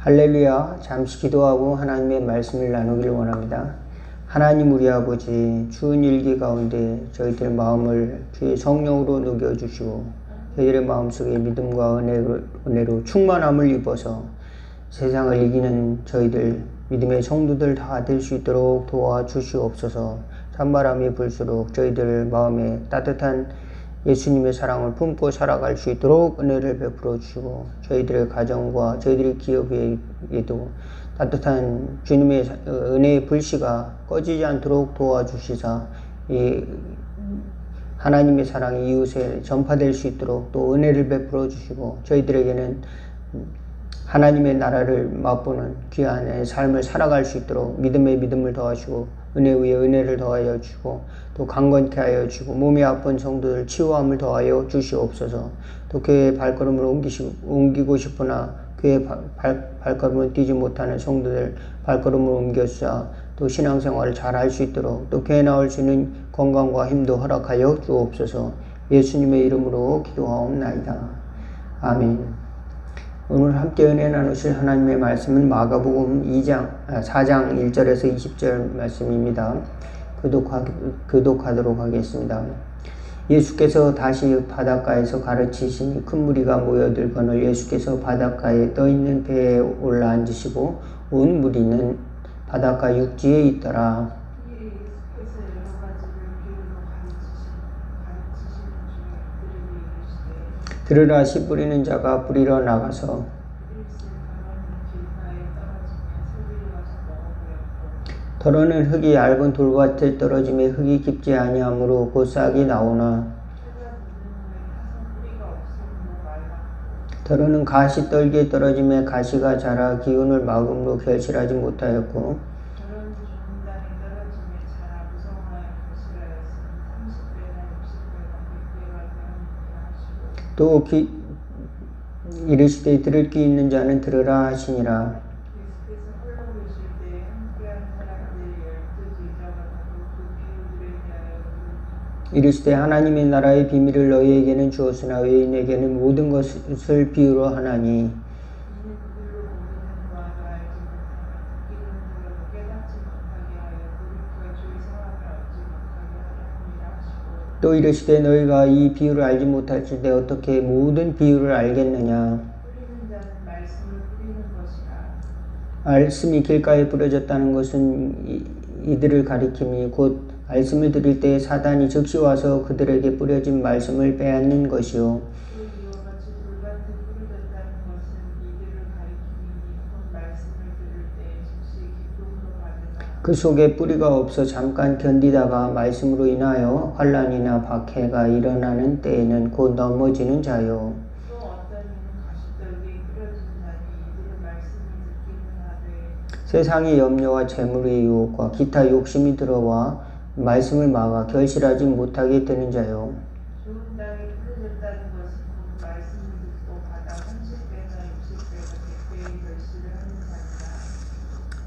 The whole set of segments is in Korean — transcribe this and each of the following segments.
할렐루야. 잠시 기도하고 하나님의 말씀을 나누길 원합니다. 하나님 우리 아버지, 추운 일기 가운데 저희들 마음을 주의 성령으로 녹여주시고 저희들의 마음속에 믿음과 은혜로 충만함을 입어서 세상을 이기는 저희들 믿음의 성도들 다 될 수 있도록 도와주시옵소서. 찬바람이 불수록 저희들 마음에 따뜻한 예수님의 사랑을 품고 살아갈 수 있도록 은혜를 베풀어 주시고 저희들의 가정과 저희들의 기업에도 따뜻한 주님의 은혜의 불씨가 꺼지지 않도록 도와주시사 이 하나님의 사랑이 이웃에 전파될 수 있도록 또 은혜를 베풀어 주시고 저희들에게는 하나님의 나라를 맛보는 귀한 삶을 살아갈 수 있도록 믿음에 믿음을 더하시고 은혜 위에 은혜를 더하여 주시고 또 강건케 하여 주시고 몸이 아픈 성도들 치유함을 더하여 주시옵소서. 또 교회의 발걸음을 옮기고 싶으나 교회의 발걸음을 뛰지 못하는 성도들 발걸음을 옮겨주사 또 신앙생활을 잘 할 수 있도록 또 교회 나올 수 있는 건강과 힘도 허락하여 주옵소서. 예수님의 이름으로 기도하옵나이다. 아멘. 오늘 함께 은혜 나누실 하나님의 말씀은 마가복음 4장 1절에서 20절 말씀입니다. 교독하도록 하겠습니다. 예수께서 다시 바닷가에서 가르치시니 큰 무리가 모여들거늘 예수께서 바닷가에 떠있는 배에 올라앉으시고 온 무리는 바닷가 육지에 있더라. 들으라. 씨 뿌리는 자가 뿌리러 나가서 더러는 흙이 얇은 돌밭에 떨어짐에 흙이 깊지 아니하므로 곧 싹이 나오나 더러는 가시 떨기에 떨어짐에 가시가 자라 기운을 막음으로 결실하지 못하였고 또 이르시되 들을 귀 있는 자는 들으라 하시니라. 이르시되 하나님의 나라의 비밀을 너희에게는 주었으나 외인에게는 모든 것을 비유로 하나니 또 이르시되 너희가 이 비유를 알지 못할진대 어떻게 모든 비유를 알겠느냐. 말씀이 길가에 뿌려졌다는 것은 이들을 가리킴이 곧 말씀을 들을 때 사단이 즉시 와서 그들에게 뿌려진 말씀을 빼앗는 것이요. 그 속에 뿌리가 없어 잠깐 견디다가 말씀으로 인하여 환난이나 박해가 일어나는 때에는 곧 넘어지는 자요. 세상의 염려와 재물의 유혹과 기타 욕심이 들어와 말씀을 막아 결실하지 못하게 되는 자요.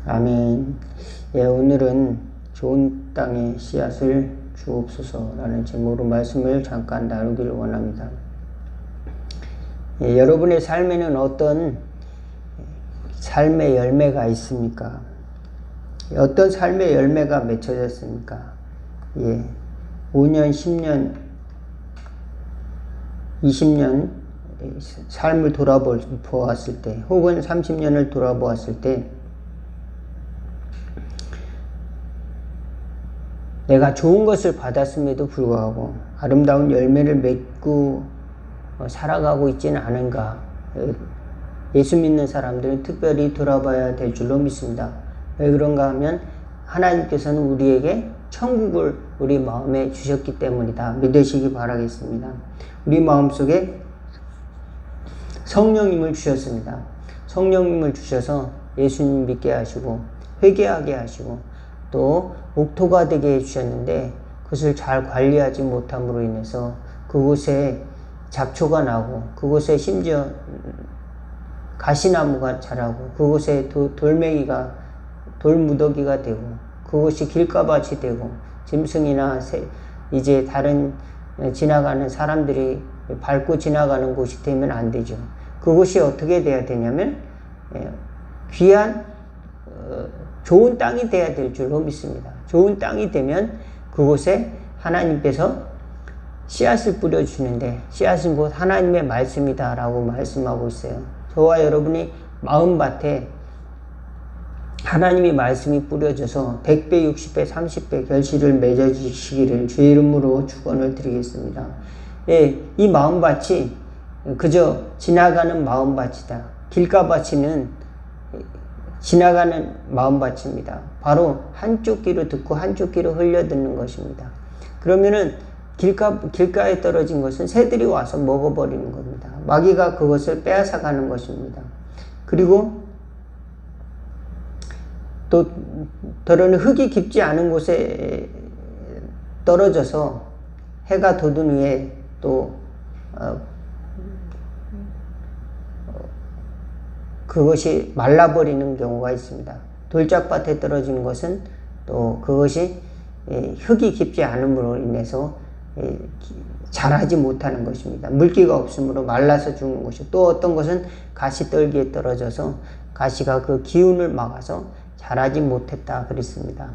아멘. 예, 오늘은 좋은 땅의 씨앗을 주옵소서라는 제목으로 말씀을 잠깐 나누기를 원합니다. 예, 여러분의 삶에는 어떤 삶의 열매가 있습니까? 어떤 삶의 열매가 맺혀졌습니까? 예, 5년, 10년, 20년 삶을 돌아보았을 때 혹은 30년을 돌아보았을 때 내가 좋은 것을 받았음에도 불구하고 아름다운 열매를 맺고 살아가고 있지는 않은가. 예수 믿는 사람들은 특별히 돌아봐야 될 줄로 믿습니다. 왜 그런가 하면 하나님께서는 우리에게 천국을 우리 마음에 주셨기 때문이다. 믿으시기 바라겠습니다. 우리 마음속에 성령님을 주셨습니다. 성령님을 주셔서 예수님 믿게 하시고 회개하게 하시고 또 옥토가 되게 해주셨는데 그것을 잘 관리하지 못함으로 인해서 그곳에 잡초가 나고 그곳에 심지어 가시나무가 자라고 그곳에 돌멩이가 돌무더기가 되고 그곳이 길가밭이 되고 짐승이나 이제 다른 지나가는 사람들이 밟고 지나가는 곳이 되면 안 되죠. 그곳이 어떻게 돼야 되냐면 귀한 좋은 땅이 돼야 될 줄로 믿습니다. 좋은 땅이 되면 그곳에 하나님께서 씨앗을 뿌려주는데 씨앗은 곧 하나님의 말씀이다 라고 말씀하고 있어요. 저와 여러분이 마음밭에 하나님의 말씀이 뿌려져서 100배, 60배, 30배 결실을 맺어지시기를 주의 이름으로 축원을 드리겠습니다. 예, 이 마음밭이 그저 지나가는 마음밭이다. 길가밭이는 지나가는 마음밭입니다. 바로 한쪽 귀로 듣고 한쪽 귀로 흘려듣는 것입니다. 그러면은 길가에 떨어진 것은 새들이 와서 먹어버리는 겁니다. 마귀가 그것을 빼앗아가는 것입니다. 그리고 또 더러는 흙이 깊지 않은 곳에 떨어져서 해가 돋은 후에 또 그것이 말라버리는 경우가 있습니다. 돌짝밭에 떨어진 것은 또 그것이 흙이 깊지 않음으로 인해서 자라지 못하는 것입니다. 물기가 없으므로 말라서 죽는 것이고, 또 어떤 것은 가시떨기에 떨어져서 가시가 그 기운을 막아서 자라지 못했다 그랬습니다.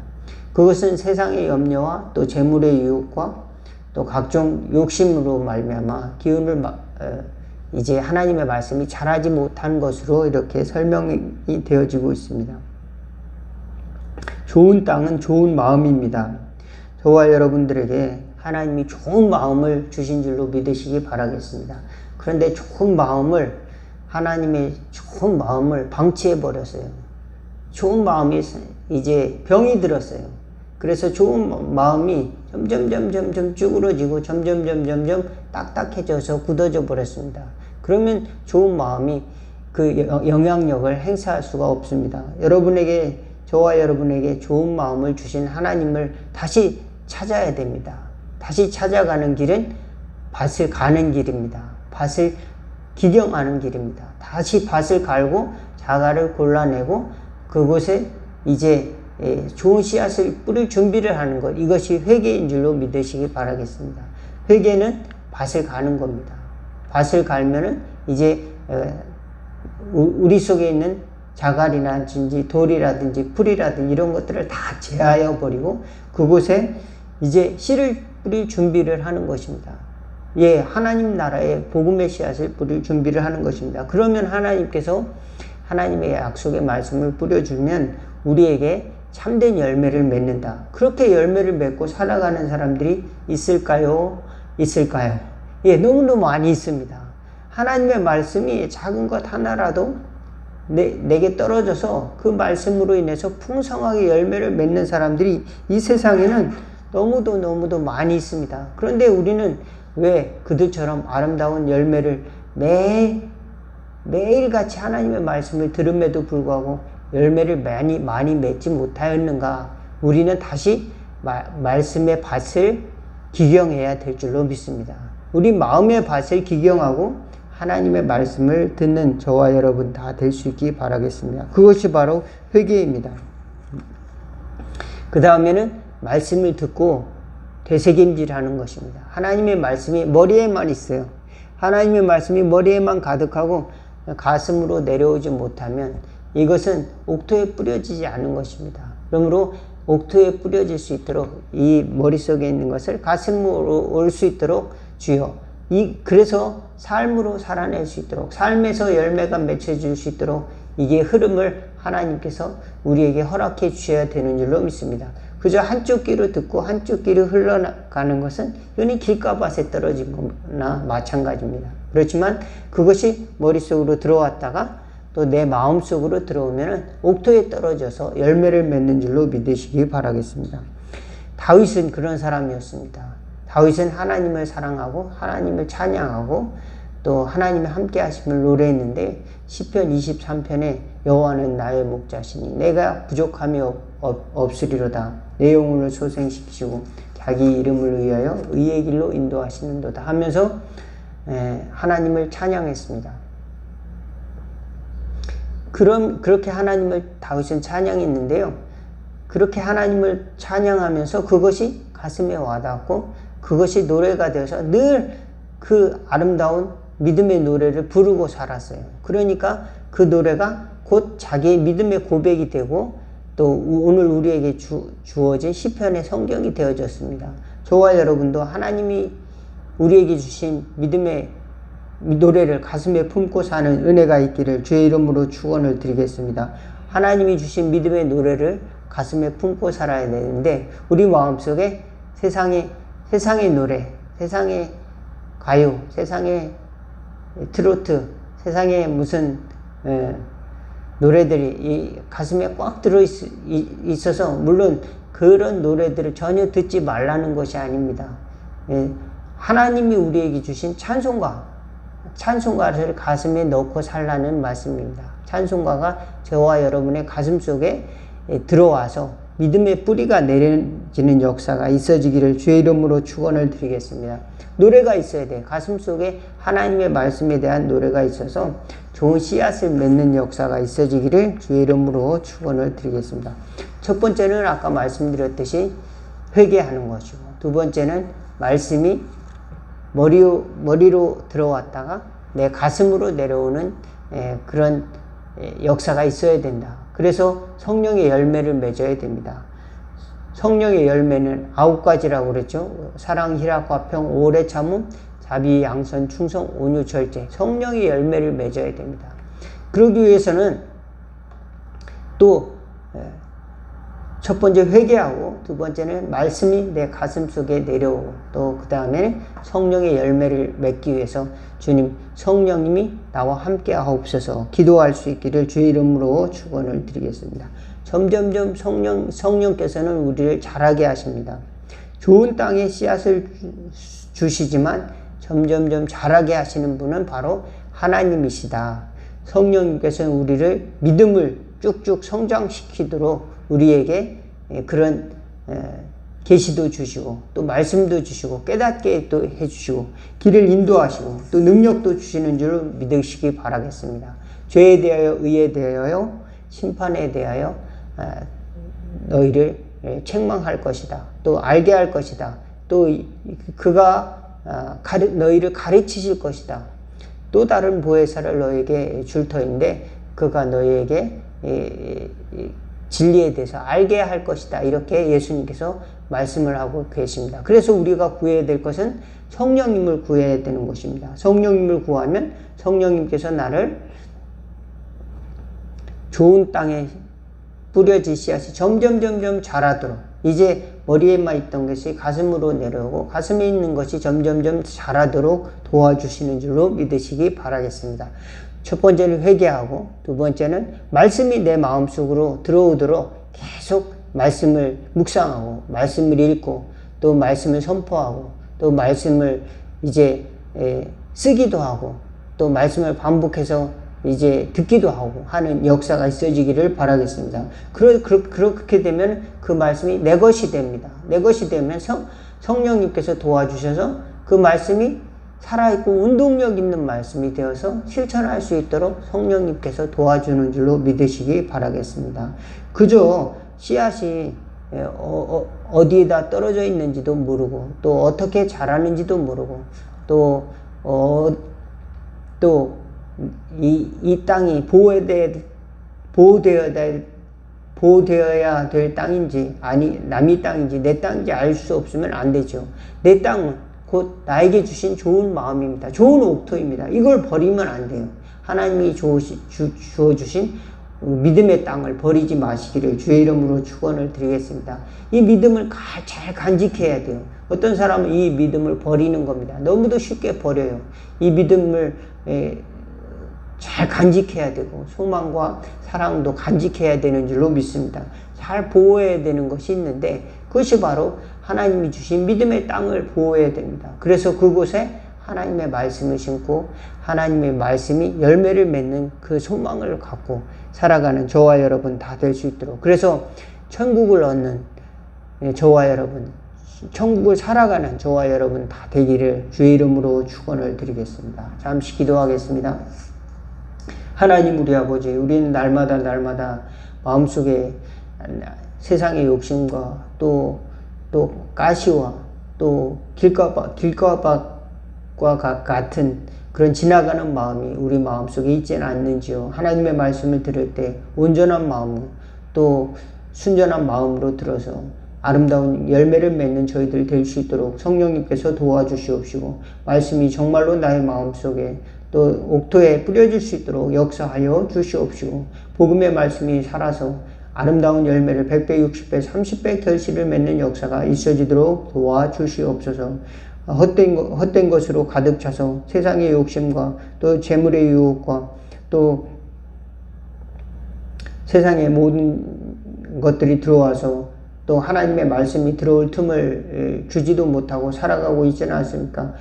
그것은 세상의 염려와 또 재물의 유혹과 또 각종 욕심으로 말미암아 기운을 이제 하나님의 말씀이 자라지 못한 것으로 이렇게 설명이 되어지고 있습니다. 좋은 땅은 좋은 마음입니다. 저와 여러분들에게 하나님이 좋은 마음을 주신 줄로 믿으시기 바라겠습니다. 그런데 하나님의 좋은 마음을 방치해 버렸어요. 좋은 마음이 이제 병이 들었어요. 그래서 좋은 마음이 점점 쭈그러지고 점점 딱딱해져서 굳어져 버렸습니다. 그러면 좋은 마음이 그 영향력을 행사할 수가 없습니다. 저와 여러분에게 좋은 마음을 주신 하나님을 다시 찾아야 됩니다. 다시 찾아가는 길은 밭을 가는 길입니다. 밭을 기경하는 길입니다. 다시 밭을 갈고 자갈을 골라내고 그곳에 이제 좋은 씨앗을 뿌릴 준비를 하는 것, 이것이 회개인 줄로 믿으시기 바라겠습니다. 회개는 밭을 가는 겁니다. 밭을 갈면은 이제 우리 속에 있는 자갈이라든지 돌이라든지 풀이라든지 이런 것들을 다 제하여 버리고 그곳에 이제 씨를 뿌릴 준비를 하는 것입니다. 예, 하나님 나라의 복음의 씨앗을 뿌릴 준비를 하는 것입니다. 그러면 하나님께서 하나님의 약속의 말씀을 뿌려주면 우리에게 참된 열매를 맺는다. 그렇게 열매를 맺고 살아가는 사람들이 있을까요? 예, 너무너무 많이 있습니다. 하나님의 말씀이 작은 것 하나라도 내게 떨어져서 그 말씀으로 인해서 풍성하게 열매를 맺는 사람들이 이 세상에는 너무도 많이 있습니다. 그런데 우리는 왜 그들처럼 아름다운 열매를 매일같이 하나님의 말씀을 들음에도 불구하고 열매를 많이 맺지 못하였는가? 우리는 다시 말씀의 밭을 기경해야 될 줄로 믿습니다. 우리 마음의 밭을 기경하고 하나님의 말씀을 듣는 저와 여러분 다 될 수 있기 바라겠습니다. 그것이 바로 회개입니다. 그 다음에는 말씀을 듣고 되새김질하는 것입니다. 하나님의 말씀이 머리에만 있어요. 하나님의 말씀이 머리에만 가득하고 가슴으로 내려오지 못하면 이것은 옥토에 뿌려지지 않은 것입니다. 그러므로 옥토에 뿌려질 수 있도록 이 머릿속에 있는 것을 가슴으로 올 수 있도록 주여, 그래서 삶으로 살아낼 수 있도록, 삶에서 열매가 맺혀질 수 있도록 이게 흐름을 하나님께서 우리에게 허락해 주셔야 되는 줄로 믿습니다. 그저 한쪽 귀로 듣고 한쪽 귀로 흘러가는 것은 흔히 길가밭에 떨어진 거나 마찬가지입니다. 그렇지만 그것이 머릿속으로 들어왔다가 또 내 마음속으로 들어오면 옥토에 떨어져서 열매를 맺는 줄로 믿으시기 바라겠습니다. 다윗은 그런 사람이었습니다. 다윗은 하나님을 사랑하고 하나님을 찬양하고 또 하나님의 함께 하심을 노래했는데 시편 23편에 여호와는 나의 목자시니 내가 부족함이 없으리로다. 내 영혼을 소생시키시고 자기 이름을 위하여 의의 길로 인도하시는도다 하면서 하나님을 찬양했습니다. 그렇게 하나님을 다윗은 찬양했는데요. 그렇게 하나님을 찬양하면서 그것이 가슴에 와닿고 그것이 노래가 되어서 늘 그 아름다운 믿음의 노래를 부르고 살았어요. 그러니까 그 노래가 곧 자기의 믿음의 고백이 되고 또 오늘 우리에게 주어진 시편의 성경이 되어졌습니다. 저와 여러분도 하나님이 우리에게 주신 믿음의 노래를 가슴에 품고 사는 은혜가 있기를 주의 이름으로 축원을 드리겠습니다. 하나님이 주신 믿음의 노래를 가슴에 품고 살아야 되는데 우리 마음속에 세상의 노래, 세상의 가요, 세상의 트로트, 세상의 무슨 노래들이 이 가슴에 꽉 들어 있어서 물론 그런 노래들을 전혀 듣지 말라는 것이 아닙니다. 하나님이 우리에게 주신 찬송가를 가슴에 넣고 살라는 말씀입니다. 찬송가가 저와 여러분의 가슴 속에 들어와서 믿음의 뿌리가 내려지는 역사가 있어지기를 주의 이름으로 축원을 드리겠습니다. 노래가 있어야 돼요. 가슴 속에 하나님의 말씀에 대한 노래가 있어서 좋은 씨앗을 맺는 역사가 있어지기를 주의 이름으로 축원을 드리겠습니다. 첫 번째는 아까 말씀드렸듯이 회개하는 것이고, 두 번째는 말씀이 머리로 들어왔다가 내 가슴으로 내려오는 그런 역사가 있어야 된다. 그래서 성령의 열매를 맺어야 됩니다. 성령의 열매는 9가지라고 그랬죠. 사랑, 희락, 화평, 오래 참음, 자비, 양선, 충성, 온유, 절제. 성령의 열매를 맺어야 됩니다. 그러기 위해서는 또 첫 번째 회개하고, 두 번째는 말씀이 내 가슴 속에 내려오고, 또 그 다음에는 성령의 열매를 맺기 위해서 주님, 성령님이 나와 함께 하옵소서 기도할 수 있기를 주의 이름으로 축원을 드리겠습니다. 점점점 성령께서는 우리를 자라게 하십니다. 좋은 땅에 씨앗을 주시지만 점점점 자라게 하시는 분은 바로 하나님이시다. 성령님께서는 우리를 믿음을 쭉쭉 성장시키도록 우리에게 그런 계시도 주시고 또 말씀도 주시고 깨닫게 또 해주시고 길을 인도하시고 또 능력도 주시는 줄 믿으시기 바라겠습니다. 죄에 대하여, 의에 대하여, 심판에 대하여 너희를 책망할 것이다. 또 알게 할 것이다. 또 그가 너희를 가르치실 것이다. 또 다른 보혜사를 너에게 줄 터인데 그가 너희에게 진리에 대해서 알게 할 것이다. 이렇게 예수님께서 말씀을 하고 계십니다. 그래서 우리가 구해야 될 것은 성령님을 구해야 되는 것입니다. 성령님을 구하면 성령님께서 나를 좋은 땅에 뿌려진 씨앗이 점점 자라도록, 이제 머리에만 있던 것이 가슴으로 내려오고 가슴에 있는 것이 점점 자라도록 도와주시는 줄로 믿으시기 바라겠습니다. 첫 번째는 회개하고, 두 번째는 말씀이 내 마음속으로 들어오도록 계속 말씀을 묵상하고 말씀을 읽고 또 말씀을 선포하고 또 말씀을 이제 쓰기도 하고 또 말씀을 반복해서 이제 듣기도 하고 하는 역사가 있어지기를 바라겠습니다. 그렇게 되면 그 말씀이 내 것이 됩니다. 내 것이 되면서 성령님께서 도와주셔서 그 말씀이 살아있고 운동력 있는 말씀이 되어서 실천할 수 있도록 성령님께서 도와주는 줄로 믿으시기 바라겠습니다. 그저 씨앗이 어디에다 떨어져 있는지도 모르고 또 어떻게 자라는지도 모르고 또 이 땅이 보호되어야 될 땅인지 남의 땅인지 내 땅인지 알 수 없으면 안 되죠. 내 땅은 곧 나에게 주신 좋은 마음입니다. 좋은 옥토입니다. 이걸 버리면 안 돼요. 하나님이 주어주신 믿음의 땅을 버리지 마시기를 주의 이름으로 축원을 드리겠습니다. 이 믿음을 잘 간직해야 돼요. 어떤 사람은 이 믿음을 버리는 겁니다. 너무도 쉽게 버려요. 이 믿음을 잘 간직해야 되고 소망과 사랑도 간직해야 되는 줄로 믿습니다. 잘 보호해야 되는 것이 있는데 그것이 바로 하나님이 주신 믿음의 땅을 보호해야 됩니다. 그래서 그곳에 하나님의 말씀을 심고 하나님의 말씀이 열매를 맺는 그 소망을 갖고 살아가는 저와 여러분 다 될 수 있도록, 그래서 천국을 얻는 저와 여러분, 천국을 살아가는 저와 여러분 다 되기를 주의 이름으로 축원을 드리겠습니다. 잠시 기도하겠습니다. 하나님 우리 아버지, 우리는 날마다 마음속에 세상의 욕심과 또 가시와 또 길가박과 같은 그런 지나가는 마음이 우리 마음속에 있지는 않는지요. 하나님의 말씀을 들을 때 온전한 마음 또 순전한 마음으로 들어서 아름다운 열매를 맺는 저희들 될 수 있도록 성령님께서 도와주시옵시고 말씀이 정말로 나의 마음속에 또 옥토에 뿌려질 수 있도록 역사하여 주시옵시고 복음의 말씀이 살아서 아름다운 열매를 100배, 60배, 30배 결실을 맺는 역사가 있어지도록 도와주시옵소서. 헛된 것으로 가득 차서 세상의 욕심과 또 재물의 유혹과 또 세상의 모든 것들이 들어와서 또 하나님의 말씀이 들어올 틈을 주지도 못하고 살아가고 있지는 않습니까?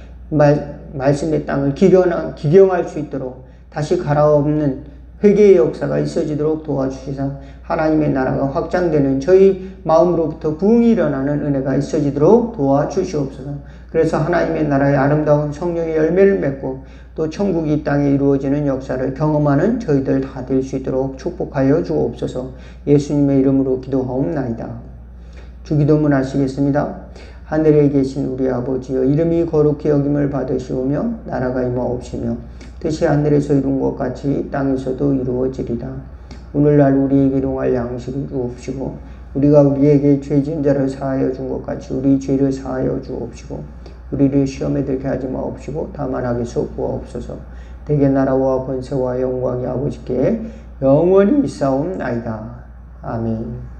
말씀의 땅을 기경할 수 있도록 다시 갈아엎는 회개의 역사가 있어지도록 도와주시사 하나님의 나라가 확장되는 저희 마음으로부터 부흥이 일어나는 은혜가 있어지도록 도와주시옵소서. 그래서 하나님의 나라의 아름다운 성령의 열매를 맺고 또 천국이 이 땅에 이루어지는 역사를 경험하는 저희들 다 될 수 있도록 축복하여 주옵소서. 예수님의 이름으로 기도하옵나이다. 주기도문 하시겠습니다. 하늘에 계신 우리 아버지여 이름이 거룩히 여김을 받으시오며 나라가 임하옵시며 뜻이 하늘에서 이룬 것 같이 땅에서도 이루어지리다. 오늘날 우리에게 일용할 양식을 주옵시고 우리가 우리에게 죄 지은 자를 사하여 준 것 같이 우리 죄를 사하여 주옵시고 우리를 시험에 들게 하지 마옵시고 다만 악에서 구하옵소서. 대개 나라와 번세와 영광이 아버지께 영원히 있사옵나이다. 아멘.